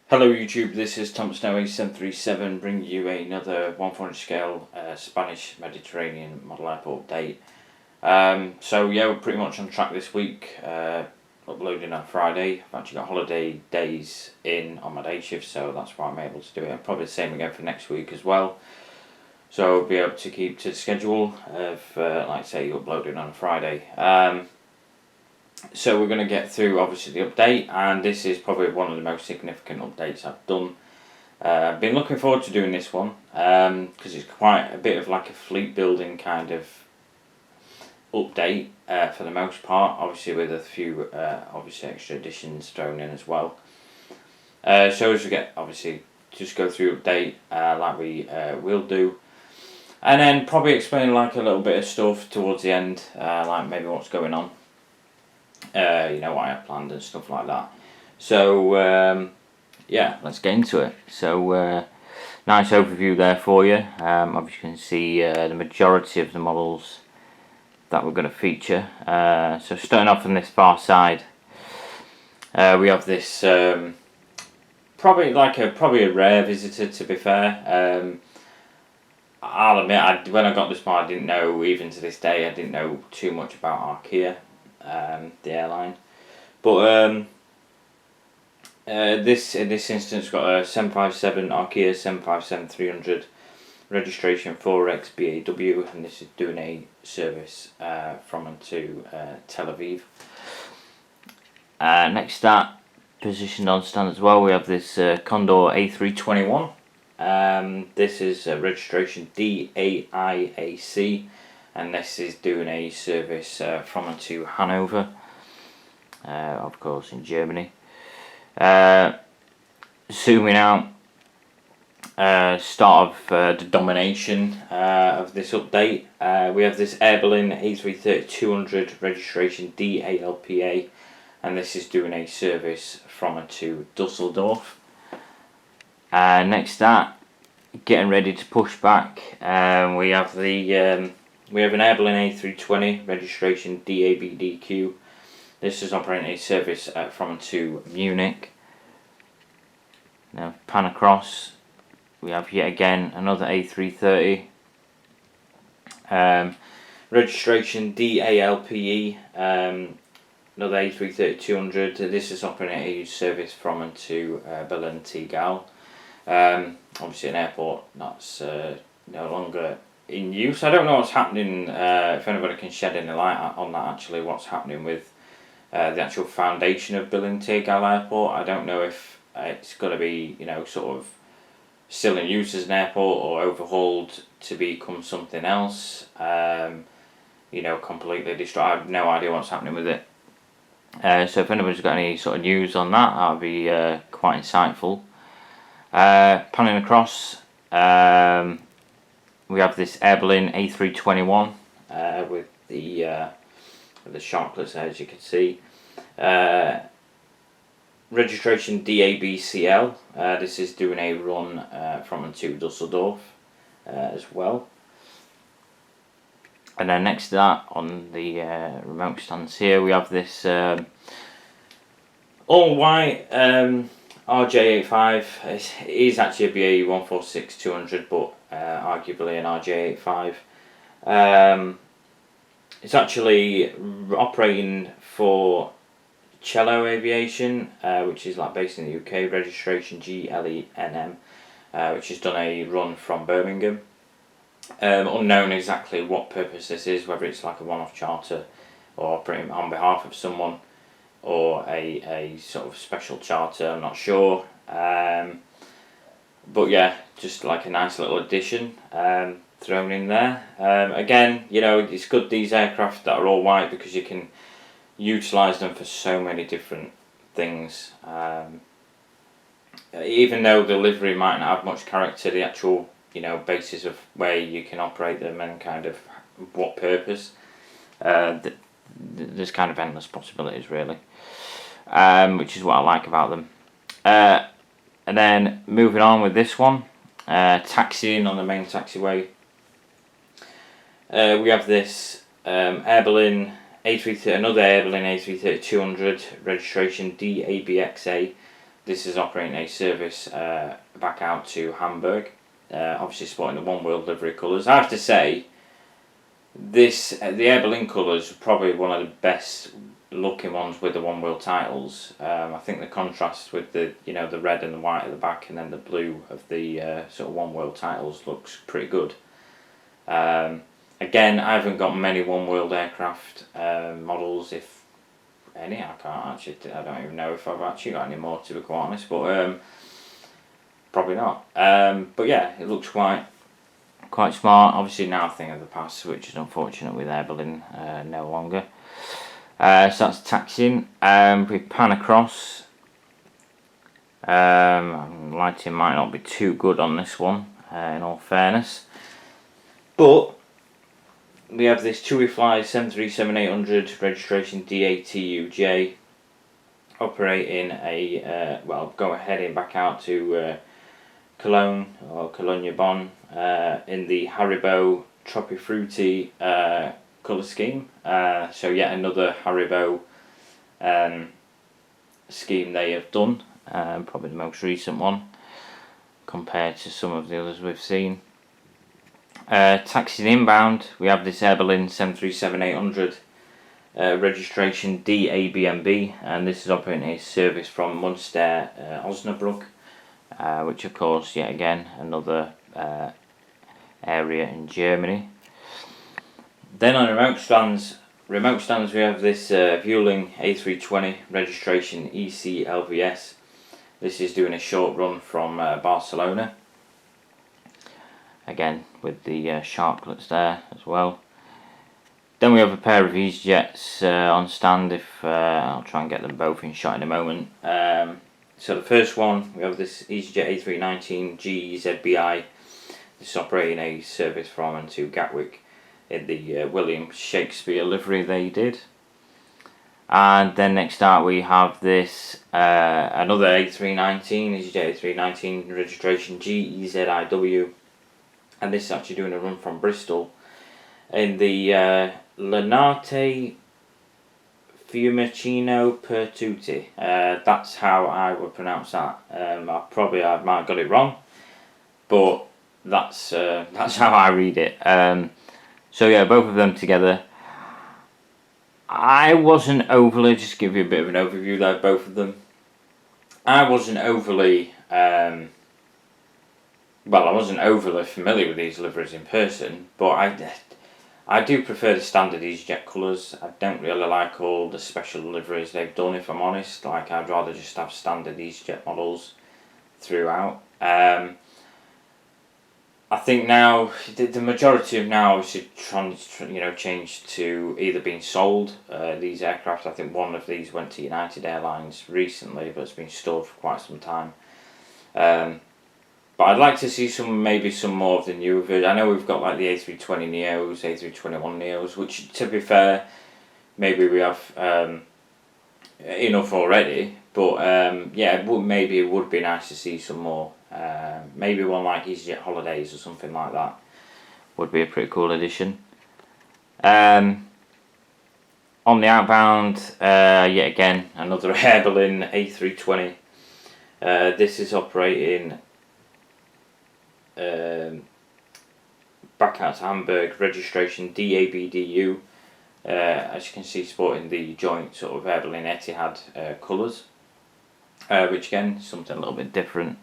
Hello YouTube, this is Tom Snowy 737 bringing you another 1/4 scale Spanish Mediterranean model airport update. So yeah, we're pretty much on track this week, uploading on Friday. I've actually got holiday days in on my day shift, so that's why I'm able to do it. Probably the same again for next week as well. So I'll be able to keep to the schedule of, like I say, uploading on a Friday. So we're going to get through obviously the update, and this is probably one of the most significant updates I've done. I've been looking forward to doing this one because it's quite a bit of like a fleet building kind of update for the most part, obviously with a few obviously extra additions thrown in as well. So as we get obviously just go through update like we will do, and then probably explain like a little bit of stuff towards the end, like maybe what's going on. What I have planned and stuff like that. So yeah, let's get into it. So nice overview there for you. Obviously you can see the majority of the models that we're going to feature. So starting off on this far side, we have this probably a rare visitor, to be fair. I'll admit, when I got this one, I didn't know, even to this day, I didn't know too much about Arkia, the airline. But in this instance got a 757 Arkia 757-300 registration 4X BAW, and this is doing a service from and to Tel Aviv. Next up, positioned on stand as well, we have this Condor A321. This is registration DAIAC, and this is doing a service from and to Hanover, of course in Germany. Zooming out, start of the domination of this update, we have this Air Berlin A330-200 registration DALPA, and this is doing a service from and to Dusseldorf. Next up, getting ready to push back, we have an Air Berlin A320 registration DABDQ. This is operating a service from and to Munich. Now pan across, we have yet again another A330, registration DALPE, another A330-200. This is operating a service from and to Berlin Tegel. Obviously an airport that's no longer in use. I don't know what's happening, if anybody can shed any light on that, actually, what's happening with the actual foundation of Berlin Tegel Airport. I don't know if it's going to be, sort of still in use as an airport or overhauled to become something else, completely destroyed. I have no idea what's happening with it. So if anybody's got any sort of news on that would be quite insightful. Panning across, we have this Air Berlin A321 with the sharklets there, as you can see. Registration DABCL. This is doing a run from and to Dusseldorf as well. And then next to that, on the remote stands here, we have this all white RJ85. It is actually a BAE 146-200, but arguably an RJ85. It's actually operating for Cello Aviation, which is based in the UK, registration GLENM, which has done a run from Birmingham. Unknown exactly what purpose this is, whether it's like a one-off charter or operating on behalf of someone, or a sort of special charter, I'm not sure. But yeah, just like a nice little addition thrown in there. Again, it's good, these aircraft that are all white, because you can utilise them for so many different things. Even though the livery might not have much character, the actual basis of where you can operate them and kind of what purpose, there's kind of endless possibilities, really, which is what I like about them. And then moving on with this one, taxiing on the main taxiway, we have this Air Berlin A330, another Air Berlin A330-200 registration DABXA. this is operating a service back out to Hamburg. Obviously sporting the One World livery colours. I have to say, the Air Berlin colours are probably one of the best looking ones with the One World titles. I think the contrast with the the red and the white at the back and then the blue of the sort of One World titles looks pretty good. Again, I haven't got many One World aircraft models, if any. I don't even know if I've actually got any more, to be quite honest, but probably not. But yeah, it looks quite smart. Obviously now a thing of the past, which is unfortunate with Air Berlin no longer. So that's taxiing. We pan across. Lighting might not be too good on this one, in all fairness, but we have this TUI Fly 737-800 registration DATUJ operating a heading back out to Cologne or Cologne Bonn in the Haribo Tropifrutti colour scheme. So yet another Haribo scheme they have done, probably the most recent one compared to some of the others we've seen. Taxiing inbound, we have this Air Berlin 737-800 registration DABMB, and this is operating a service from Münster Osnabrück, which of course yet again another area in Germany. Then on remote stands we have this Vueling A320 registration ECLVS. This is doing a short run from Barcelona. Again with the sharklets there as well. Then we have a pair of EasyJets on stand. I'll try and get them both in shot in a moment. So the first one, we have this EasyJet A319 GZBI. This is operating a service from and to Gatwick in the William Shakespeare livery they did. And then next out we have this another A319, EasyJet A319 registration GEZIW, and this is actually doing a run from Bristol in the Linate Fiumicino Pertutti. That's how I would pronounce that. I might have got it wrong, but that's how I read it. So yeah, both of them together. I wasn't overly, just to give you a bit of an overview there, both of them. I wasn't overly familiar with these liveries in person, but I do prefer the standard EasyJet colours. I don't really like all the special liveries they've done, if I'm honest. Like, I'd rather just have standard EasyJet models throughout. I think now the majority of now obviously changed to either being sold. These aircraft, I think one of these went to United Airlines recently, but it's been stored for quite some time. But I'd like to see maybe some more of the newer versions. I know we've got like the A320 Neos, A321 Neos, which, to be fair, maybe we have enough already. But yeah, maybe it would be nice to see some more. Maybe one like EasyJet Holidays or something like that would be a pretty cool addition. On the outbound, yet again, another Air Berlin A320. This is operating back out to Hamburg, registration DABDU. As you can see, sporting the joint sort of Air Berlin Etihad colours, which again is something a little bit different,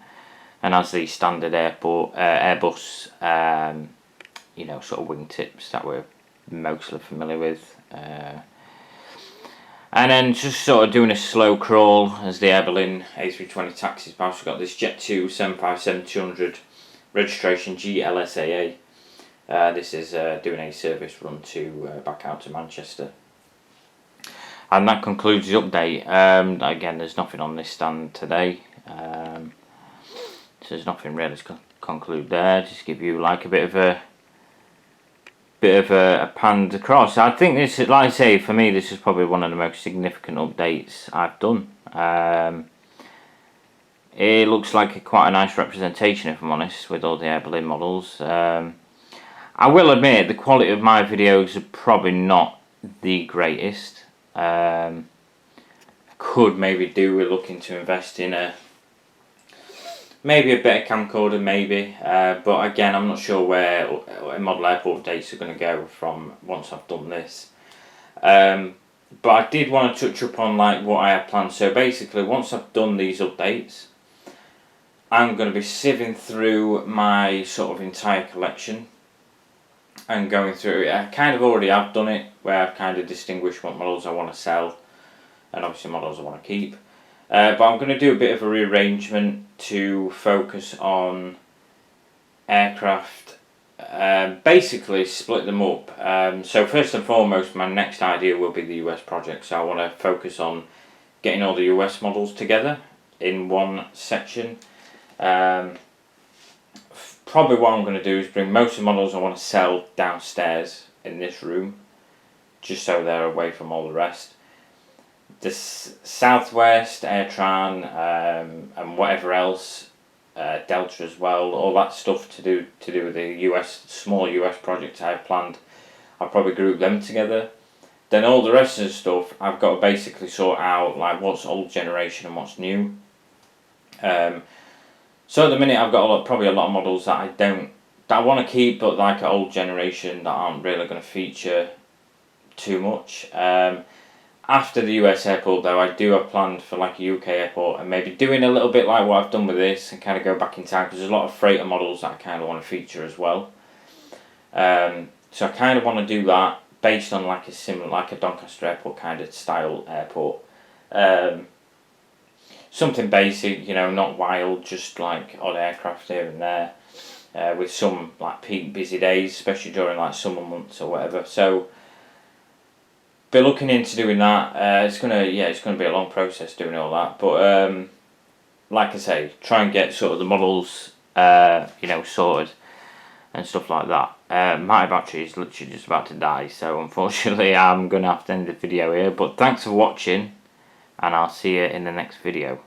and has the standard Airbus sort of wingtips that we're mostly familiar with. And then just sort of doing a slow crawl as the Air Berlin A320 taxis past. We've got this Jet2 757-200 registration GLSAA. This is doing a service run to back out to Manchester. And that concludes the update. Again, there's nothing on this stand today. So there's nothing really to conclude there. Just give you like a bit of a pan across. I think this is, like I say, for me this is probably one of the most significant updates I've done. It looks like quite a nice representation, if I'm honest, with all the Air Berlin models. I will admit the quality of my videos are probably not the greatest. Could maybe do with looking to invest in a maybe a better camcorder, maybe. But again, I'm not sure where model airport updates are going to go from once I've done this. But I did want to touch upon like what I have planned. So basically, once I've done these updates, I'm going to be sieving through my sort of entire collection and going through it. I kind of already have done it, where I've kind of distinguished what models I want to sell and obviously models I want to keep. But I'm going to do a bit of a rearrangement to focus on aircraft, basically split them up. So first and foremost, my next idea will be the US project. So I want to focus on getting all the US models together in one section. Probably what I'm going to do is bring most of the models I want to sell downstairs in this room, just so they're away from all the rest. The Southwest, AirTran, and whatever else, Delta as well, all that stuff to do with the small US project I have planned, I'll probably group them together. Then all the rest of the stuff I've got to basically sort out, like what's old generation and what's new. So at the minute I've got probably a lot of models that I want to keep, but like an old generation that aren't really going to feature too much. After the US airport though, I do have planned for like a UK airport and maybe doing a little bit like what I've done with this and kind of go back in time, because there's a lot of freighter models that I kind of want to feature as well. So I kind of want to do that based on like a similar, like a Doncaster airport kind of style airport. Something basic, you know, not wild, just like odd aircraft here and there, with some like peak busy days, especially during like summer months or whatever. So be looking into doing that. It's gonna be a long process doing all that, but like I say, try and get sort of the models sorted and stuff like that. My battery is literally just about to die, so unfortunately I'm gonna have to end the video here, but thanks for watching and I'll see you in the next video.